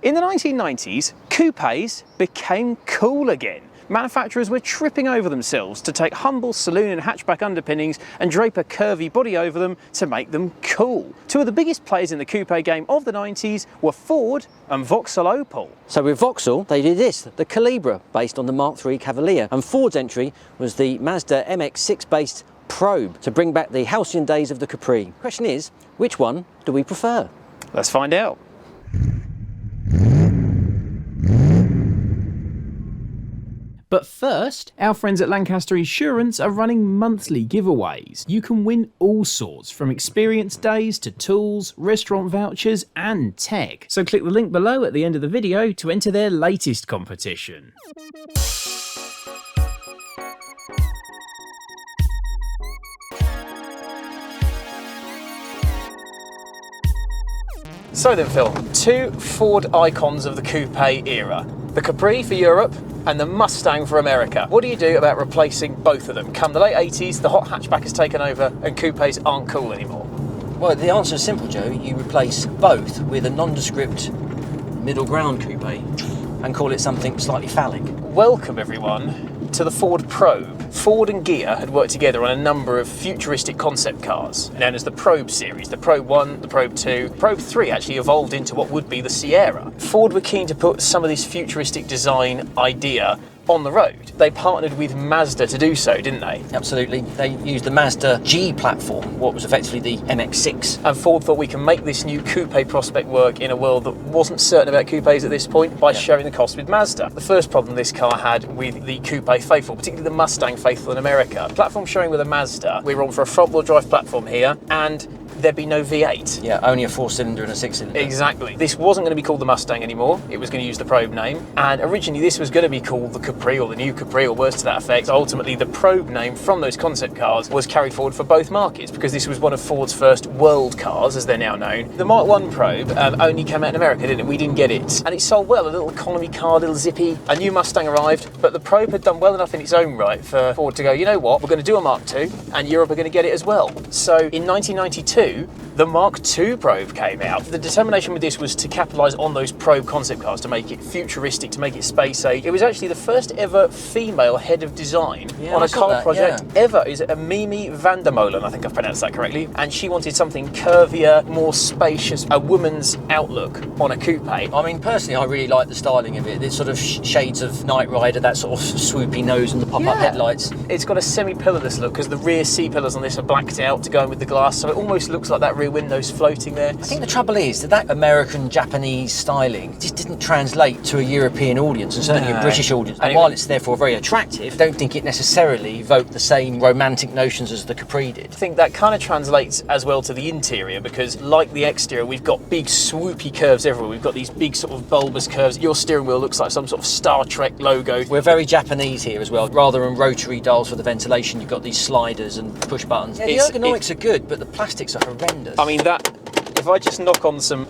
In the 1990s, coupes became cool again. Manufacturers were tripping over themselves to take humble saloon and hatchback underpinnings and drape a curvy body over them to make them cool. Two of the biggest players in the coupe game of the 90s were Ford and Vauxhall Opel. So with Vauxhall, they did this, the Calibra, based on the Mk3 Cavalier, and Ford's entry was the Mazda Mk3-based Probe to bring back the halcyon days of the Capri. Question is, which one do we prefer? Let's find out. But first, our friends at Lancaster Insurance are running monthly giveaways. You can win all sorts, from experience days to tools, restaurant vouchers and tech. So click the link below at the end of the video to enter their latest competition. So then Phil, two Ford icons of the coupe era. The Capri for Europe and the Mustang for America. What do you do about replacing both of them? Come the late 80s, the hot hatchback has taken over and coupes aren't cool anymore. Well, the answer is simple, Joe. You replace both with a nondescript middle ground coupe and call it something slightly phallic. Welcome everyone to the Ford Probe. Ford and Ghia had worked together on a number of futuristic concept cars, known as the Probe series. The Probe 1, the Probe 2, Probe 3 actually evolved into what would be the Sierra. Ford were keen to put some of this futuristic design idea on the road. They partnered with Mazda to do so, didn't they? Absolutely. They used the Mazda G platform, what was effectively the MX-6. And Ford thought we can make this new coupe prospect work in a world that wasn't certain about coupes at this point by sharing the cost with Mazda. The first problem this car had with the coupe faithful, particularly the Mustang faithful in America, platform sharing with a Mazda, we were on for a front-wheel drive platform here, and there'd be no V8. Yeah, only a 4-cylinder and a 6-cylinder. Exactly. This wasn't going to be called the Mustang anymore. It was going to use the Probe name. And originally this was going to be called the Capri or the new Capri or words to that effect. Ultimately the Probe name from those concept cars was carried forward for both markets because this was one of Ford's first world cars, as they're now known. The Mark 1 Probe only came out in America, didn't it? We didn't get it. And it sold well, a little economy car, a little zippy. A new Mustang arrived, but the Probe had done well enough in its own right for Ford to go, you know what, we're going to do a Mark 2 and Europe are going to get it as well. So in 1992, the Mark II Probe came out. The determination with this was to capitalise on those Probe concept cars, to make it futuristic, to make it space age. It was actually the first ever female head of design on a car project ever. Is it Mimi van der Molen? I think I've pronounced that correctly. And she wanted something curvier, more spacious, a woman's outlook on a coupe. I mean, personally, I really like the styling of it. It's sort of shades of Knight Rider, that sort of swoopy nose and the pop-up headlights. It's got a semi-pillarless look because the rear C-pillars on this are blacked out to go in with the glass, so it almost looks like that rear windows floating there. I think the trouble is that American Japanese styling just didn't translate to a European audience and certainly a British audience. And while it's therefore very attractive, I don't think it necessarily evoked the same romantic notions as the Capri did. I think that kind of translates as well to the interior because, like the exterior, we've got big swoopy curves everywhere. We've got these big sort of bulbous curves. Your steering wheel looks like some sort of Star Trek logo. We're very Japanese here as well. Rather than rotary dials for the ventilation, you've got these sliders and push buttons. Yeah, the ergonomics are good, but the plastics are horrendous. I mean, if I just knock on some...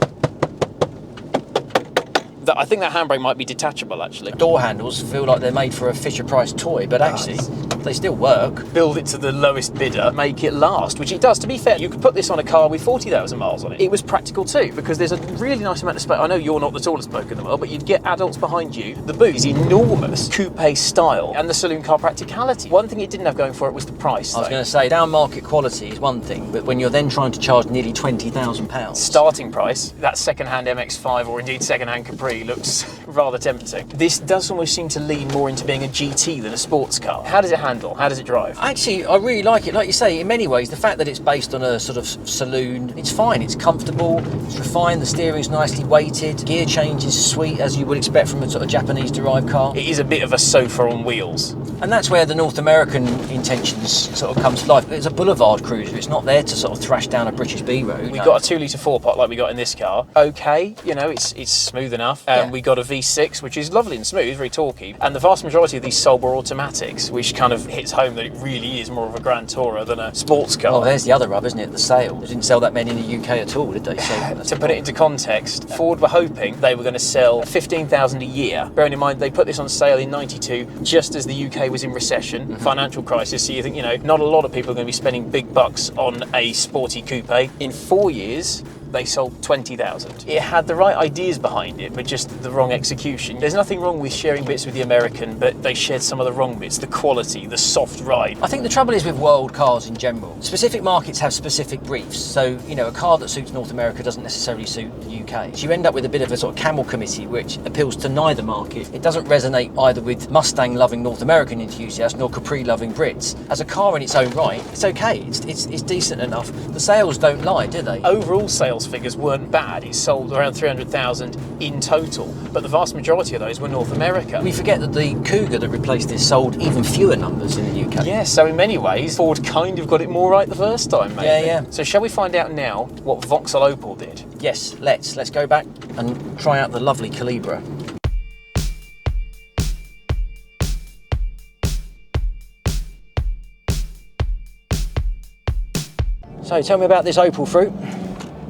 I think that handbrake might be detachable, actually. Door handles feel like they're made for a Fisher-Price toy, but actually, they still work. Build it to the lowest bidder, make it last, which it does. To be fair, you could put this on a car with 40,000 miles on it. It was practical too, because there's a really nice amount of space. I know you're not the tallest bloke in the world, but you'd get adults behind you. The boot is enormous, coupe style, and the saloon car practicality. One thing it didn't have going for it was the price. I was going to say, down market quality is one thing, but when you're then trying to charge nearly £20,000... Starting price, that second-hand MX-5 or indeed second-hand Capri looks rather tempting. This does almost seem to lean more into being a GT than a sports car. How does it handle? How does it drive? Actually, I really like it. Like you say, in many ways, the fact that it's based on a sort of saloon, it's fine. It's comfortable, it's refined, the steering's nicely weighted, gear change is sweet, as you would expect from a sort of Japanese-derived car. It is a bit of a sofa on wheels. And that's where the North American intentions sort of come to life. It's a boulevard cruiser. It's not there to sort of thrash down a British B road. We've got a 2-litre 4-pot like we got in this car. Okay, you know, it's smooth enough. We got a V6, which is lovely and smooth, very torquey. And the vast majority of these sold were automatics, which kind of hits home that it really is more of a Grand Tourer than a sports car. Oh, there's the other rub, isn't it? The sale. They didn't sell that many in the UK at all, did they? So to put it into context, Ford were hoping they were going to sell 15,000 a year. Bearing in mind, they put this on sale in '92, just as the UK was in recession, financial crisis. So you think, you know, not a lot of people are going to be spending big bucks on a sporty coupe. In 4 years, they sold 20,000. It had the right ideas behind it, but just the wrong execution. There's nothing wrong with sharing bits with the American, but they shared some of the wrong bits, the quality, the soft ride. I think the trouble is with world cars in general, specific markets have specific briefs. So, you know, a car that suits North America doesn't necessarily suit the UK. So you end up with a bit of a sort of camel committee which appeals to neither market. It doesn't resonate either with Mustang-loving North American enthusiasts nor Capri-loving Brits. As a car in its own right, it's okay. It's decent enough. The sales don't lie, do they? Overall sales figures weren't bad. It sold around 300,000 in total, but the vast majority of those were North America. We forget that the Cougar that replaced this sold even fewer numbers in the UK. Yeah, so in many ways, Ford kind of got it more right the first time, maybe. Yeah. So shall we find out now what Vauxhall Opel did? Yes, let's go back and try out the lovely Calibra. So tell me about this Opel fruit.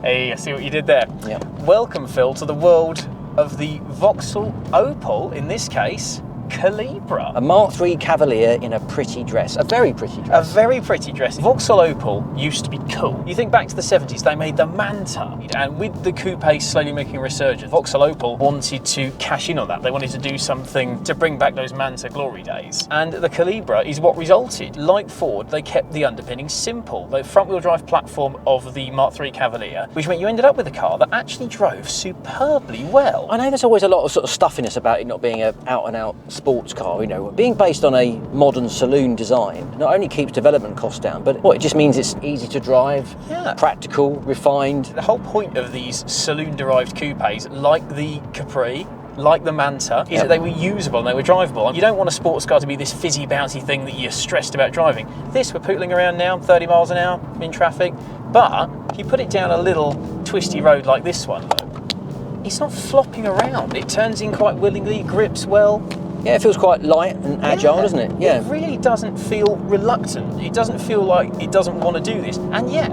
Hey, I see what you did there. Yeah. Welcome, Phil, to the world of the Vauxhall Opel, in this case, Calibra. A Mk3 Cavalier in a pretty dress, a very pretty dress. A very pretty dress. Vauxhall Opel used to be cool. You think back to the 70s, they made the Manta. And with the Coupe slowly making a resurgence, Vauxhall Opel wanted to cash in on that. They wanted to do something to bring back those Manta glory days. And the Calibra is what resulted. Like Ford, they kept the underpinnings simple. The front-wheel drive platform of the Mk3 Cavalier, which meant you ended up with a car that actually drove superbly well. I know there's always a lot of sort of stuffiness about it not being an out-and-out sports car, you know. Being based on a modern saloon design not only keeps development costs down, but it just means it's easy to drive, practical, refined. The whole point of these saloon-derived coupes, like the Capri, like the Manta, is that they were usable and they were drivable. You don't want a sports car to be this fizzy, bouncy thing that you're stressed about driving. This, we're pootling around now, 30 miles an hour in traffic, but if you put it down a little twisty road like this one, though, it's not flopping around. It turns in quite willingly, grips well. Yeah, it feels quite light and agile, doesn't it? Yeah. It really doesn't feel reluctant. It doesn't feel like it doesn't want to do this. And yet,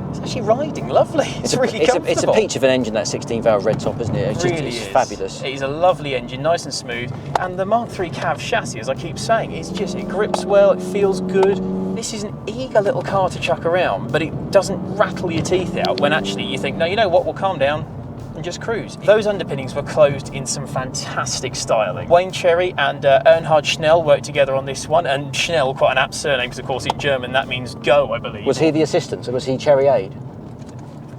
it's actually riding lovely. It's really comfortable. It's a peach of an engine, that 16-valve red top, isn't it? It's fabulous. It is a lovely engine, nice and smooth. And the Mk3 Cav chassis, as I keep saying, it grips well, it feels good. This is an eager little car to chuck around, but it doesn't rattle your teeth out when actually you think, no, you know what, we'll calm down and just cruise. Those underpinnings were closed in some fantastic styling. Wayne Cherry and Ernhard Schnell worked together on this one, and Schnell, quite an apt surname, because of course in German that means go, I believe. Was he the assistant, or was he Cherry Aid?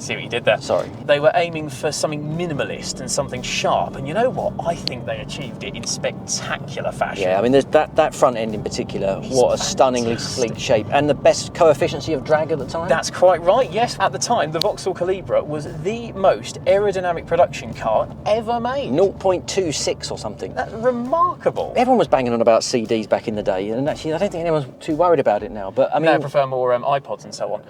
See what you did there? Sorry. They were aiming for something minimalist and something sharp, and you know what? I think they achieved it in spectacular fashion. Yeah, I mean, there's that front end in particular, what a stunningly sleek shape, and the best coefficiency of drag at the time. That's quite right, yes. At the time, the Vauxhall Calibra was the most aerodynamic production car ever made. 0.26 or something. That's remarkable. Everyone was banging on about CDs back in the day, and actually I don't think anyone's too worried about it now, but I mean... I prefer more iPods and so on.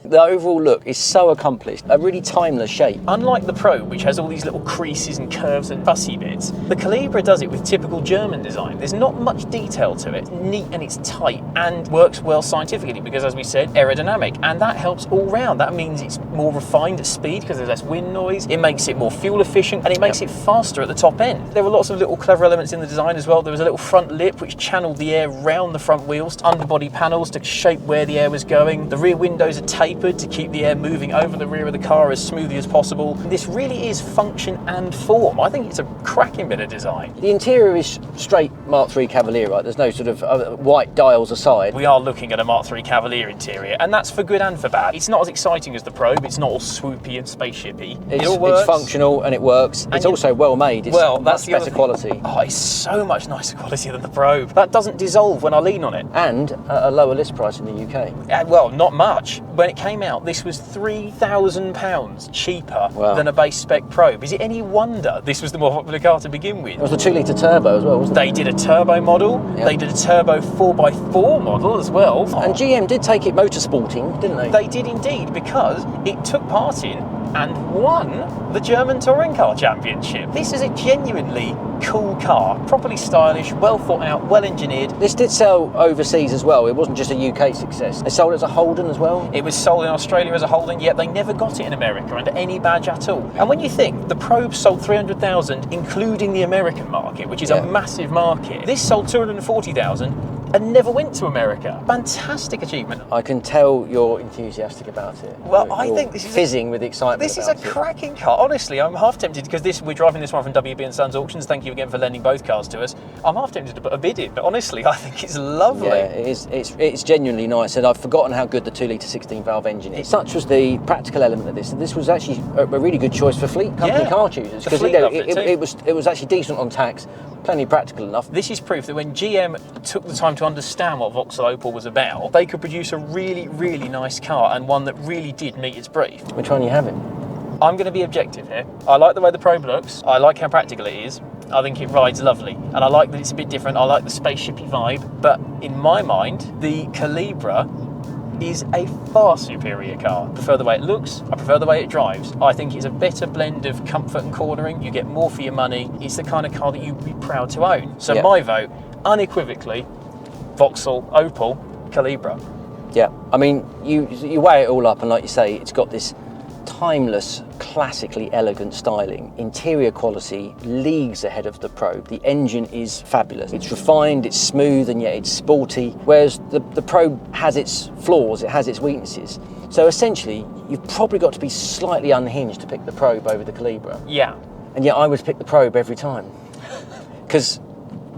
The overall look is so accomplished, a really timeless shape. Unlike the Probe, which has all these little creases and curves and fussy bits, the Calibra does it with typical German design. There's not much detail to it. It's neat and it's tight and works well scientifically because, as we said, aerodynamic. And that helps all round. That means it's more refined at speed because there's less wind noise. It makes it more fuel efficient and it makes it faster at the top end. There were lots of little clever elements in the design as well. There was a little front lip which channeled the air round the front wheels, underbody panels to shape where the air was going. The rear windows are tapered to keep the air moving over the rear of the car as smoothly as possible. This really is function and form. I think it's a cracking bit of design. The interior is straight Mk3 Cavalier, right? There's no sort of white dials aside. We are looking at a Mk3 Cavalier interior, and that's for good and for bad. It's not as exciting as the Probe. It's not all swoopy and spaceshipy. It all works. It's functional and it works. It's also well made. It's that's much better quality. Oh, it's so much nicer quality than the Probe. That doesn't dissolve when I lean on it. And a lower list price in the UK. Well, not much. When it came out, this was £3,000 cheaper than a base spec Probe. Is it any wonder this was the more popular car to begin with? It was the 2-litre turbo as well, wasn't it? They did a turbo model. Yep. They did a turbo 4x4 model as well. And GM did take it motorsporting, didn't they? They did indeed, because it took part in and won the German Touring Car Championship. This is a genuinely cool car, properly stylish, well thought out, well engineered. This did sell overseas as well. It wasn't just a UK success. They sold it as a Holden as well. It was sold in Australia as a Holden, yet they never got it in America under any badge at all. And when you think the Probe sold 300,000, including the American market, which is a massive market, this sold 240,000. and never went to America. Fantastic achievement. I can tell you're enthusiastic about it. Well, I You're think this is fizzing with excitement. This is a cracking car. Honestly, I'm half tempted, because we're driving this one from WB & Sons Auctions. Thank you again for lending both cars to us. I'm half tempted to put a bid in, but honestly, I think it's lovely. Yeah, it is. It's genuinely nice, and I've forgotten how good the 2-litre 16-valve engine is. Such was the practical element of this. This was actually a really good choice for fleet company car choosers, because it was actually decent on tax, plenty practical enough. This is proof that when GM took the time to understand what Vauxhall Opel was about, they could produce a really, really nice car, and one that really did meet its brief. Which one are you having? I'm going to be objective here. I like the way the Probe looks. I like how practical it is. I think it rides lovely, and I like that it's a bit different. I like the spaceshipy vibe, but in my mind, the Calibra is a far superior car. I prefer the way it looks, I prefer the way it drives. I think it's a better blend of comfort and cornering. You get more for your money. It's the kind of car that you'd be proud to own. So my vote, unequivocally, Vauxhall Opel Calibra. Yeah, I mean, you weigh it all up, and like you say, it's got this timeless, classically elegant styling. Interior quality leagues ahead of the Probe. The engine is fabulous. It's refined, it's smooth, and yet it's sporty, whereas the Probe has its flaws, it has its weaknesses. So essentially, you've probably got to be slightly unhinged to pick the Probe over the Calibra. Yeah. And yet I would pick the Probe every time. Because,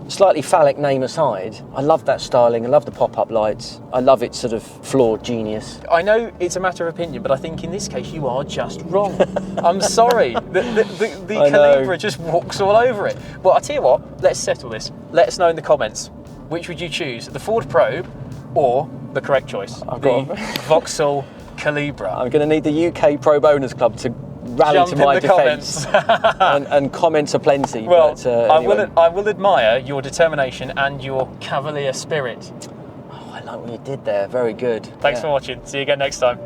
slightly phallic name aside, I love that styling, I love the pop-up lights, I love its sort of flawed genius. I know it's a matter of opinion, but I think in this case you are just wrong. I'm sorry, the Calibra just walks all over it. Well, I'll tell you what, let's settle this. Let us know in the comments, which would you choose, the Ford Probe or the correct choice, the Vauxhall Calibra? I'm going to need the UK Probe Owners Club to rally to my defence, and comments are plenty. Well, but, anyway. I will admire your determination and your cavalier spirit. Oh, I like what you did there. Very good. Thanks for watching. See you again next time.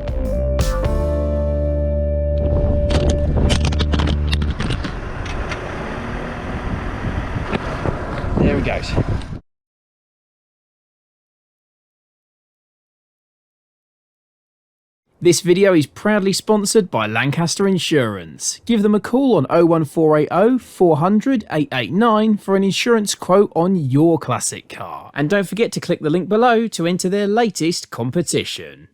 There he goes. This video is proudly sponsored by Lancaster Insurance. Give them a call on 01480 400 889 for an insurance quote on your classic car. And don't forget to click the link below to enter their latest competition.